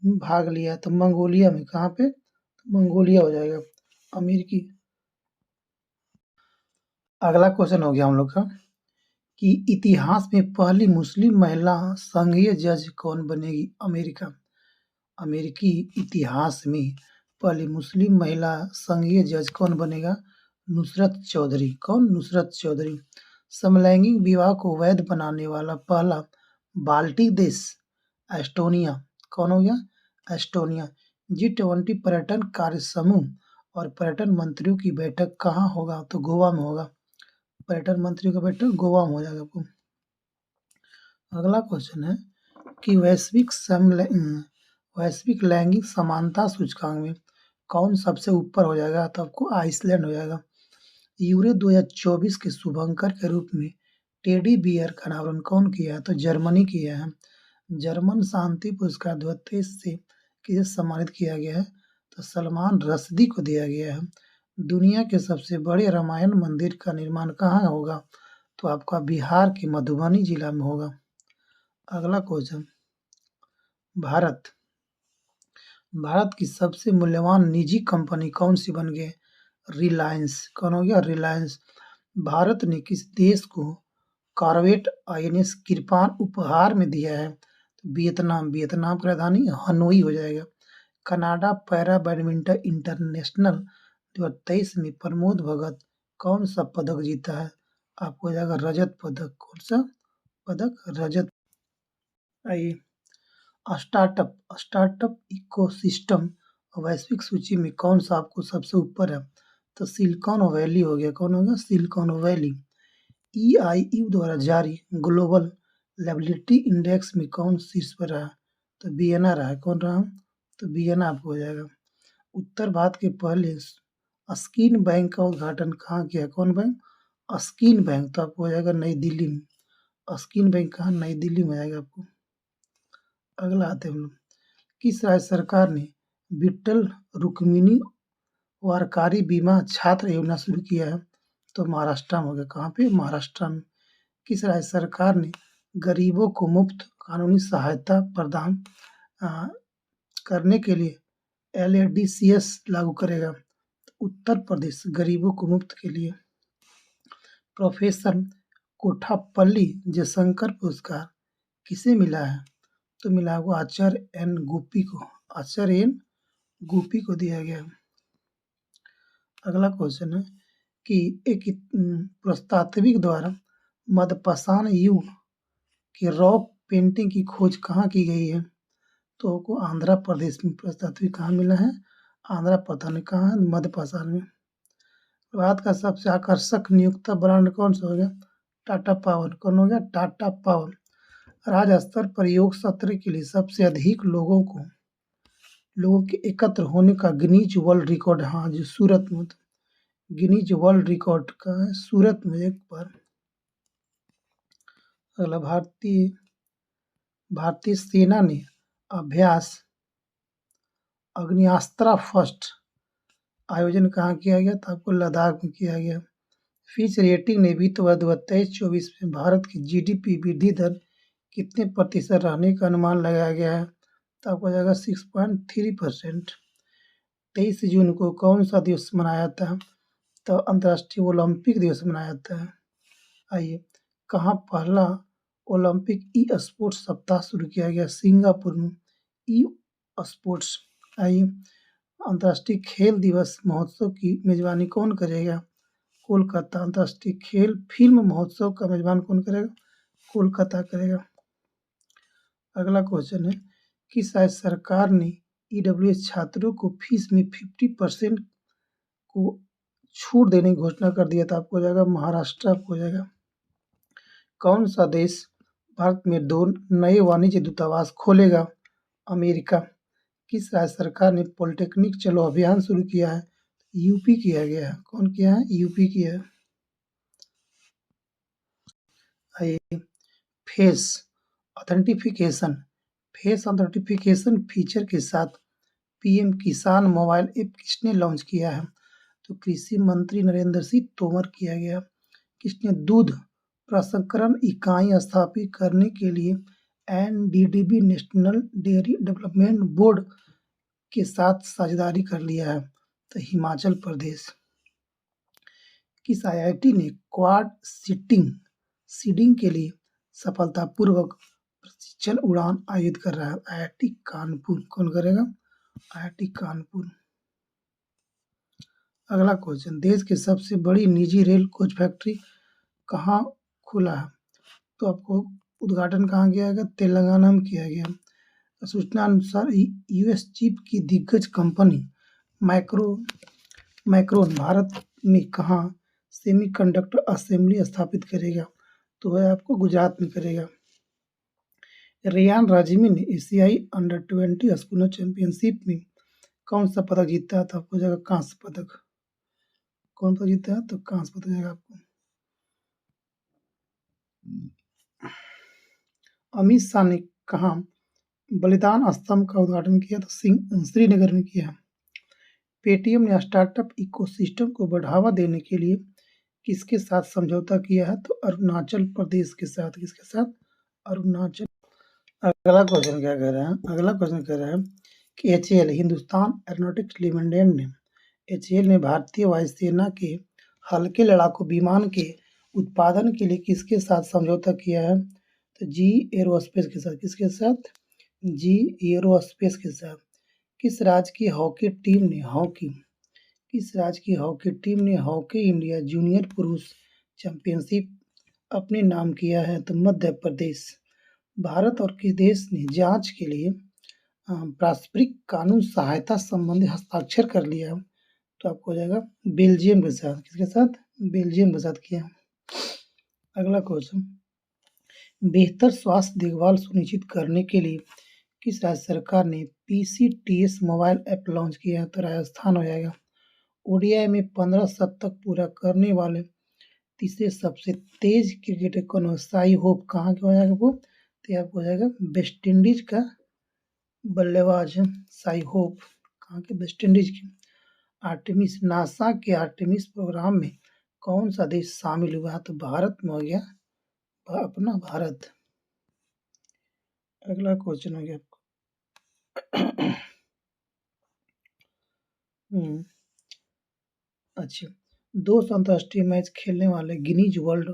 भाग लिया, तो मंगोलिया में, कहाँ पे? मंगोलिया हो जाएगा, अमेरिकी। अगला क्वेश्चन हो गया हम लोग का कि इतिहास में पहली मुस्लिम महिला संघीय जज कौन बनेगी? अमेरिका। अमेरिकी इतिहास में पहली मुस्लिम महिला संघीय जज कौन बनेगा? नुसरत चौधरी। कौन? नुसरत चौधरी। समलैंगिक विवाह को वैध बनाने वाला पहला बाल्टिक देश? एस्टोनिया। कौन हो गया? एस्टोनिया। G20 पर्यटन कार्य समूह और पर्यटन मंत्रियों की बैठक कहाँ होगा? तो गोवा में होगा। पर्यटन मंत्रियों का बैठक गोवा में हो जाएगा आपको। अगला क्वेश्चन है कि वैश्विक लैंगिक समानता सूचकांक में कौन सबसे ऊपर हो जाएगा? तो आपको आइसलैंड हो जाएगा। यूरो 2024 के शुभंकर के रूप में टेडी बियर का अनावरण कौन किया है? तो जर्मनी किया है। जर्मन शांति पुरस्कार 2023 से किसे सम्मानित किया गया है? तो सलमान रश्दी को दिया गया है। दुनिया के सबसे बड़े रामायण मंदिर का निर्माण कहाँ होगा? तो आपका बिहार के मधुबनी जिला में होगा। अगला क्वेश्चन, भारत की सबसे मूल्यवान निजी कंपनी कौन सी बन गई? रिलायंस। कौन हो गया? रिलायंस। भारत ने किस देश को कॉर्वेट INS कृपाण उपहार में दिया है? तो वियतनाम। वियतनाम की राजधानी हनोई हो जाएगा। कनाडा पैरा बैडमिंटन इंटरनेशनल 2023 में प्रमोद भगत कौन सा पदक जीता है? आपको हो जाएगा रजत पदक। कौन सा पदक? रजत। आइए, स्टार्टअप इकोसिस्टम वैश्विक सूची में कौन सा आपको सबसे ऊपर है? तो सिलिकॉन वैली हो गया। कौन हो गया? Silicon valley. EIU द्वारा जारी ग्लोबल लिवरेबिलिटी इंडेक्स में कौन शीर्ष पर रहा? तो वियना रहा है। कौन रहा? तो वियना आपको हो जाएगा। उत्तर भारत के पहले स्किन बैंक का उद्घाटन कहाँ किया? कौन बैंक? Skin bank. तो आपको हो जाएगा नई दिल्ली में। स्किन बैंक कहाँ? नई दिल्ली में आएगा आपको। अगला आते हैं हम लोग, किस राज्य सरकार ने विट्ठल रुक्मिणी वारकरी बीमा छात्र योजना शुरू किया है? तो महाराष्ट्र में हो गया। कहाँ पे? महाराष्ट्र में। किस राज्य सरकार ने गरीबों को मुफ्त कानूनी सहायता प्रदान करने के लिए LADCS लागू करेगा? उत्तर प्रदेश। गरीबों को मुफ्त के लिए। प्रोफेसर कोठापल्ली जयशंकर पुरस्कार किसे मिला है? तो मिला वो आचार्य N गोपी को। आचार्य N गोपी को दिया गया। अगला क्वेश्चन है कि एक पुरातात्विक द्वारा मध्यपाषाण युग के रॉक पेंटिंग की खोज कहाँ की गई है? तो को आंध्र प्रदेश में। पुरातात्विक कहाँ मिला है? आंध्र प्रदेश। कहाँ है? मध्यपाषाण में। भारत का सबसे आकर्षक नियोक्ता ब्रांड कौन सा हो गया? टाटा पावर। कौन हो गया? टाटा पावर। राज्य स्तर पर योग सत्र के लिए सबसे अधिक लोगों के एकत्र होने का गिनीज वर्ल्ड रिकॉर्ड। हाँ, जो सूरत में। गिनीज वर्ल्ड रिकॉर्ड का है सूरत में एक बार। अगला, भारतीय सेना ने अभ्यास अग्नियास्त्र फर्स्ट आयोजन कहाँ किया गया? तो आपको लद्दाख में किया गया। फिच रेटिंग ने वित्त वर्ष 2023-24 में भारत की GDP वृद्धि दर कितने प्रतिशत रहने का अनुमान लगाया गया है? तो आपको हो जाएगा 6.3%। 23 जून को कौन सा दिवस मनाया जाता है? तो अंतर्राष्ट्रीय ओलंपिक दिवस मनाया जाता है। आइए, कहाँ पहला ओलंपिक स्पोर्ट्स सप्ताह शुरू किया गया? सिंगापुर में। स्पोर्ट्स। आइए, अंतर्राष्ट्रीय खेल दिवस महोत्सव की मेजबानी कौन करेगा? कोलकाता। अंतर्राष्ट्रीय खेल फिल्म महोत्सव का मेजबान कौन करेगा? कोलकाता करेगा। अगला क्वेश्चन है, किस राज्य सरकार ने EWS छात्रों को फीस में 50% को छूट देने की घोषणा कर दिया था? आपको हो जाएगा महाराष्ट्र। आपको हो जाएगा। कौन सा देश भारत में 2 नए वाणिज्य दूतावास खोलेगा? अमेरिका। किस राज्य सरकार ने पॉलिटेक्निक चलो अभियान शुरू किया है? यूपी किया गया है। कौन किया है? यूपी किया है। आइए, फेस ऑथेंटिफिकेशन फीचर के साथ PM किसान मोबाइल ऐप किसने लॉन्च किया है? तो कृषि मंत्री नरेंद्र सिंह तोमर किया गया। किसने दूध प्रसंस्करण इकाई स्थापित करने के लिए NDDB national dairy development board के साथ साझेदारी कर लिया है। तो हिमाचल प्रदेश। किस आईआईटी ने क्वाड सीडिंग के लिए सफलतापूर्वक प्रशिक्षण उड़ान आयोजित कर रहा है? आईआईटी कानपुर। कौन करेगा? आईआईटी कानपुर। अगला क्वेश्चन, देश की सबसे बड़ी निजी रेल कोच फैक्ट्री कहाँ खुला है? तो आपको उद्घाटन कहाँ किया गया? तेलंगाना में किया गया। सूचना अनुसार यूएस चिप की दिग्गज कंपनी माइक्रोन भारत में कहाँ सेमीकंडक्टर असेंबली स्थापित करेगा? तो वह आपको गुजरात में करेगा। रेयान राजमी ने एशियाई अंडर-20 स्कूल चैंपियनशिप में कौन सा पदक जीता? तो आपको जाएगा कांस्य पदक। कौन सा जीता है? तो कांस्य पदक जाएगा आपको। अमित शाह ने कहा बलिदान स्तंभ का उद्घाटन किया? तो श्रीनगर में किया। पेटीएम ने स्टार्टअप इकोसिस्टम को बढ़ावा देने के लिए किसके साथ समझौता किया है? तो अरुणाचल प्रदेश के साथ। किसके साथ? अरुणाचल। अगला क्वेश्चन क्या कह रहा है? अगला क्वेश्चन कह रहा है कि एचएएल हिंदुस्तान एरोनॉटिक्स लिमिटेड ने एचएएल ने भारतीय वायुसेना के हल्के लड़ाकू विमान के उत्पादन के लिए किसके साथ समझौता किया है? तो जी एरोस्पेस के साथ। किसके साथ? जी एरोस्पेस के साथ। किस राज्य की हॉकी टीम ने हॉकी इंडिया जूनियर पुरुष चैंपियनशिप अपने नाम किया है? तो मध्य प्रदेश। भारत और किस देश ने जांच के लिए पारस्परिक कानून सहायता संबंधी हस्ताक्षर कर लिया? तो आपको हो जाएगा बेल्जियम के साथ। किसके साथ? बेल्जियम के साथ किया। अगला क्वेश्चन, बेहतर स्वास्थ्य देखभाल सुनिश्चित करने के लिए किस राज्य सरकार ने पीसीटीएस मोबाइल ऐप लॉन्च किया? तो राजस्थान हो जाएगा। ओडीआई में 15 शतक पूरा करने वाले तीसरे सबसे तेज क्रिकेटर कौन है? साई होप। कहाँ के हो जाएगा वो? तो आपको हो जाएगा वेस्ट इंडीज का बल्लेबाज है साई होप। कहाँ के? वेस्ट इंडीज के। आर्टेमिस, नासा के आर्टेमिस प्रोग्राम में कौन सा देश शामिल हुआ? तो भारत में हो गया अपना भारत। अगला क्वेश्चन हो गया अच्छा, 200 अंतर्राष्ट्रीय मैच खेलने वाले Guinness world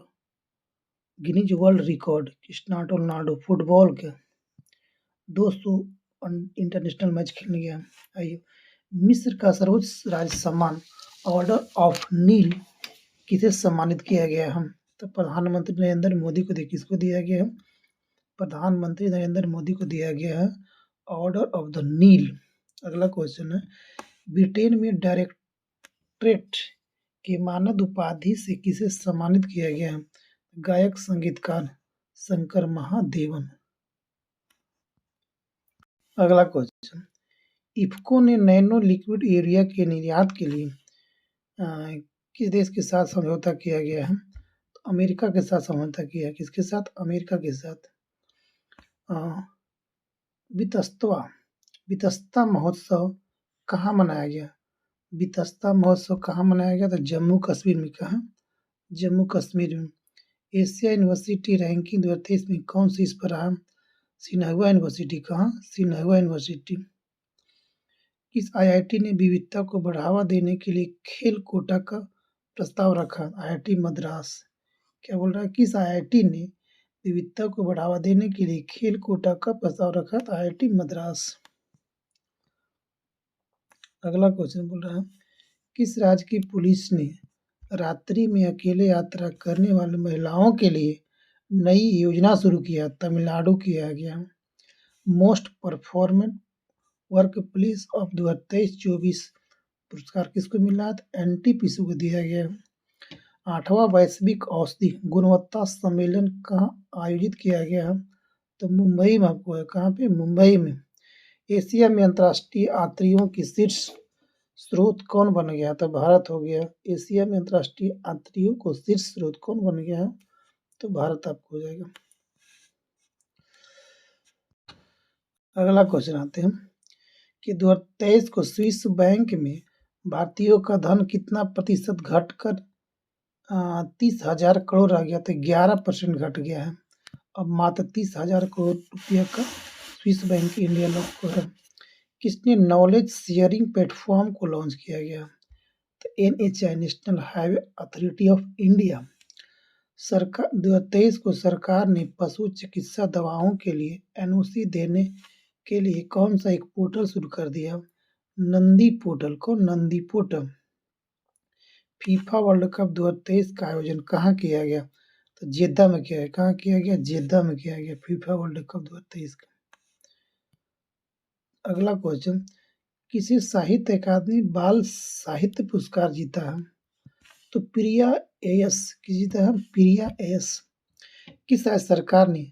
record Cristiano Ronaldo football के 200 इंटरनेशनल मैच खेलने गया। आइए, मिस्र का सर्वोच्च राजकीय सम्मान ऑर्डर ऑफ नील किसे सम्मानित किया गया है? तो प्रधानमंत्री नरेंद्र मोदी को किसको दिया गया है? प्रधानमंत्री नरेंद्र मोदी को दिया गया है ऑर्डर ऑफ द नील। अगला क्वेश्चन है, ब्रिटेन में डायरेक्टरेट के मानद उपाधि से किसे सम्मानित किया गया है? गायक संगीतकार शंकर महादेवन। अगला क्वेश्चन, इफ्को ने नैनो लिक्विड यूरिया के निर्यात के लिए किस देश के साथ समझौता किया गया है? तो अमेरिका के साथ समझौता किया है। किसके साथ? अमेरिका के साथ। वितस्ता महोत्सव कहाँ मनाया गया? वितस्ता महोत्सव कहाँ मनाया गया? तो जम्मू कश्मीर में। कहाँ? जम्मू कश्मीर में। एशिया यूनिवर्सिटी रैंकिंग 2023 में कौन सी इस पर रहा? Tsinghua university. कहाँ? Tsinghua university. किस आईआईटी ने विविधता को बढ़ावा देने के लिए खेल कोटा का प्रस्ताव रखा? आईआईटी मद्रास। क्या बोल रहा है? किस आईआईटी ने विविधता को बढ़ावा देने के लिए खेल कोटा का प्रस्ताव रखा? तो आईआईटी मद्रास। अगला क्वेश्चन बोल रहा है, किस राज्य की पुलिस ने रात्रि में अकेले यात्रा करने वाली महिलाओं के लिए नई योजना शुरू किया? तमिलनाडु किया गया। Most performant work place of 2023-24 पुरस्कार किसको मिला? तो एनटीपीसी को दिया गया। 8वां वैश्विक औषधि गुणवत्ता सम्मेलन कहाँ आयोजित किया गया? तो मुंबई में आपको है। कहाँ पे? मुंबई में। एशिया में अंतर्राष्ट्रीय यात्रियों की शीर्ष स्रोत कौन बन गया? तो भारत हो गया। एशिया में अंतर्राष्ट्रीय यात्रियों को शीर्ष स्रोत कौन बन गया है? तो भारत आपको हो जाएगा। अगला क्वेश्चन आते हैं कि 2023 को स्विस बैंक में भारतीयों का धन कितना प्रतिशत घटकर 30,000 करोड़ रह गया? तो 11% घट गया है। अब मात्र 30,000 करोड़ रुपये का स्विस बैंक इंडिया लोग को है। किसने नॉलेज शेयरिंग प्लेटफॉर्म को लॉन्च किया गया? तो NHI, national highway authority of India. सरकार 2023 को सरकार ने पशु चिकित्सा दवाओं के लिए NOC देने के लिए कौन सा एक पोर्टल शुरू कर दिया? नंदी पोर्टल को Nandi portal. FIFA world cup 2023 का आयोजन कहाँ किया गया? तो जेद्दा में किया गया। कहाँ किया गया? जेद्दा में किया गया फीफा वर्ल्ड कप 2023 का। अगला क्वेश्चन, किसी साहित्य अकादमी बाल साहित्य पुरस्कार जीता है? तो प्रिया एस किस जीता है? प्रिया एस। किस राज्य सरकार ने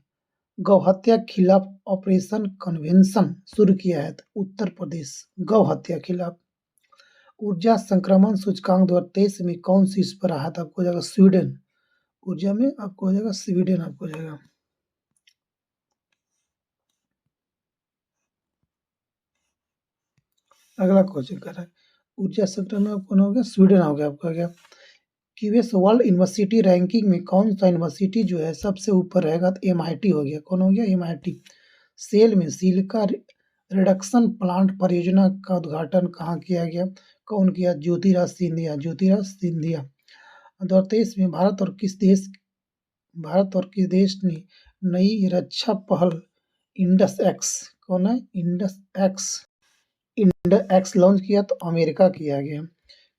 गौहत्या खिलाफ ऑपरेशन कन्वेंशन शुरू किया है? तो उत्तर प्रदेश। गौहत्या खिलाफ। ऊर्जा संक्रमण सूचकांक 2023 में कौन सी शीर्ष पर रहा था? आपको हो जाएगा स्वीडन। ऊर्जा में आपको हो जाएगा स्वीडन, आपको हो जाएगा। अगला क्वेश्चन कर रहा है ऊर्जा सेक्टर में कौन हो गया? स्वीडन हो गया, आपका गया। क्यूएस वर्ल्ड यूनिवर्सिटी रैंकिंग में कौन सा यूनिवर्सिटी जो है सबसे ऊपर रहेगा? तो MIT हो गया। कौन हो गया? MIT। सेल में सिलिका रिडक्शन प्लांट परियोजना का उद्घाटन कहाँ किया गया? कौन किया? ज्योतिराज सिंधिया। ज्योतिराज सिंधिया। 2023 में भारत और किस देश ने नई रक्षा पहल इंडस एक्स, कौन है? इंडस एक्स लॉन्च किया? तो अमेरिका किया गया।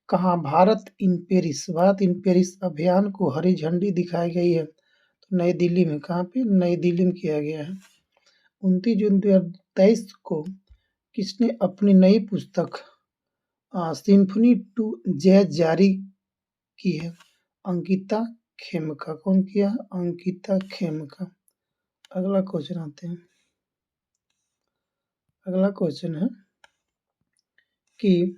कहाँ? भारत इन पेरिस अभियान को हरी झंडी दिखाई गई है? तो नई दिल्ली में। कहाँ पे? नई दिल्ली में किया गया है। 29 जून 2023 को किसने अपनी नई पुस्तक सिम्फनी टू जैज जारी की है? अंकिता खेमका। कौन किया? अंकिता खेमका। अगला क्वेश्चन आते हैं। अगला क्वेश्चन है कि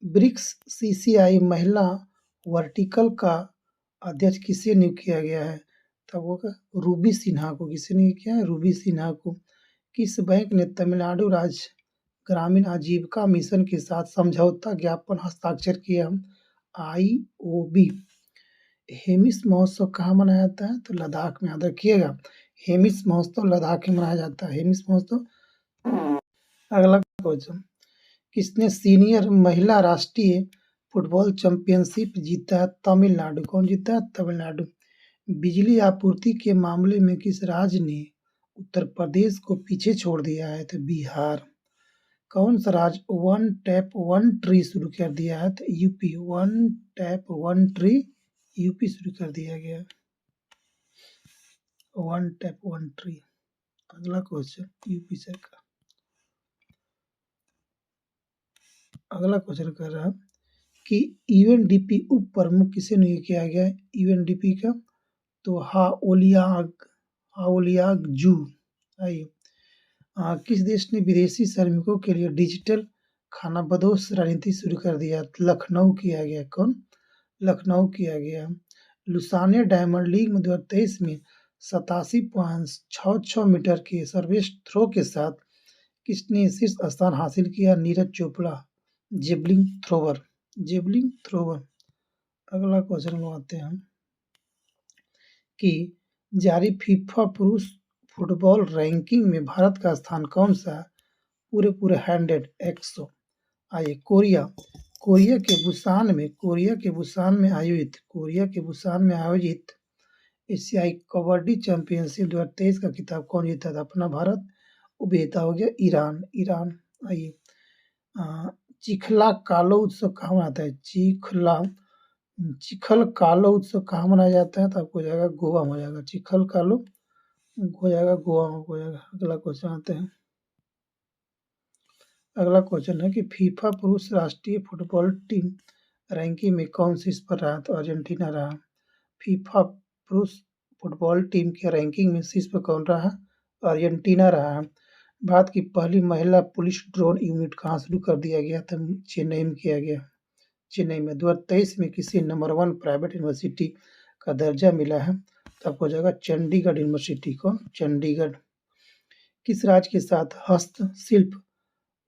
ब्रिक्स CCI महिला वर्टिकल का अध्यक्ष किसे नियुक्त किया गया है? तब वो रूबी सिन्हा को। किसे नियुक्त किया है? रूबी सिन्हा को। किस बैंक ने तमिलनाडु राज्य ग्रामीण आजीविका मिशन के साथ समझौता ज्ञापन हस्ताक्षर किया? IOB। हेमिस महोत्सव कहाँ मनाया जाता है? तो लद्दाख में। याद रखिएगा, हेमिस महोत्सव लद्दाख में मनाया जाता है। हेमिस महोत्सव। अगला क्वेश्चन, किसने सीनियर महिला राष्ट्रीय फुटबॉल चैंपियनशिप जीता है? तमिलनाडु। कौन जीता है? तमिलनाडु। बिजली आपूर्ति के मामले में किस राज्य ने उत्तर प्रदेश को पीछे छोड़ दिया है? तो बिहार। कौन सा राज्य वन टैप वन ट्री शुरू कर दिया है? तो UP. One tap one tree UP शुरू कर दिया गया। One tap one tree. अगला क्वेश्चन यूपी सरकार। अगला क्वेश्चन कर रहा है कि UNDP उप प्रमुख किसे नियुक्त किया गया है? UNDP का तो हाओलियाग जू। आइए, किस देश ने विदेशी श्रमिकों के लिए डिजिटल खानाबदोश रणनीति शुरू कर दिया? लखनऊ किया गया। कौन? लखनऊ किया गया। लुसाने डायमंड लीग में 2023 में 87.66 मीटर के सर्वश्रेष्ठ थ्रो के साथ किसने शीर्ष स्थान हासिल किया? Neeraj Chopra. Javelin thrower. Javelin thrower. अगला क्वेश्चन में आते हैं कि जारी फीफा पुरुष फुटबॉल रैंकिंग में भारत का स्थान कौन सा है? पूरे 100। आइए, कोरिया के बुसान में आयोजित एशियाई कबड्डी चैंपियनशिप 2023 का खिताब कौन जीता था? अपना भारत। उपविजेता हो गया ईरान। आइए, चिखला कालो उत्सव कहाँ मनाता है? चिखल कालो उत्सव कहाँ मनाया जाता है? तो आपको हो जाएगा गोवा में हो जाएगा। चिखल कालो हो जाएगा गोवा में हो जाएगा। अगला क्वेश्चन आते हैं। अगला क्वेश्चन है कि फीफा पुरुष राष्ट्रीय फुटबॉल टीम रैंकिंग में कौन शीर्ष पर रहा? तो अर्जेंटीना रहा। फीफा पुरुष फुटबॉल टीम के रैंकिंग में शीर्ष पर कौन रहा? अर्जेंटीना रहा। भारत की पहली महिला पुलिस ड्रोन यूनिट कहाँ शुरू कर दिया गया? तो चेन्नई में किया गया। चेन्नई में 2023 में किसी नंबर 1 प्राइवेट यूनिवर्सिटी का दर्जा मिला है? तो आपको हो जाएगा चंडीगढ़ यूनिवर्सिटी को। चंडीगढ़। किस राज्य के साथ हस्तशिल्प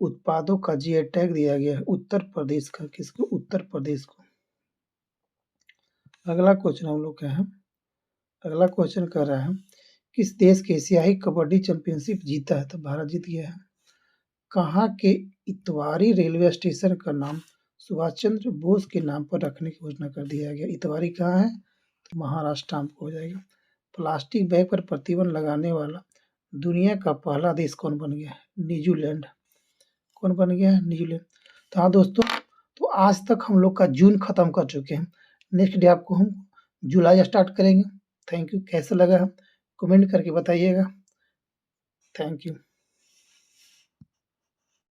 उत्पादों का GI टैग दिया गया है? उत्तर प्रदेश का। किसको? उत्तर प्रदेश को। अगला क्वेश्चन हम लोग का है, अगला क्वेश्चन कर रहा है किस देश के एशियाई कबड्डी चैंपियनशिप जीता है? तो भारत जीत गया है। कहाँ के इतवारी रेलवे स्टेशन का नाम सुभाष चंद्र बोस के नाम पर रखने की घोषणा कर दिया गया? इतवारी कहाँ है? तो महाराष्ट्र आपको हो जाएगा। प्लास्टिक बैग पर प्रतिबंध लगाने वाला दुनिया का पहला देश कौन बन गया है? न्यूजीलैंड। कौन बन गया है? न्यूजीलैंड। तो हाँ दोस्तों, तो आज तक हम लोग का जून खत्म कर चुके हैं। नेक्स्ट डे आपको हम जुलाई स्टार्ट करेंगे। Thank you. कैसा लगा कमेंट करके बताइएगा। Thank you.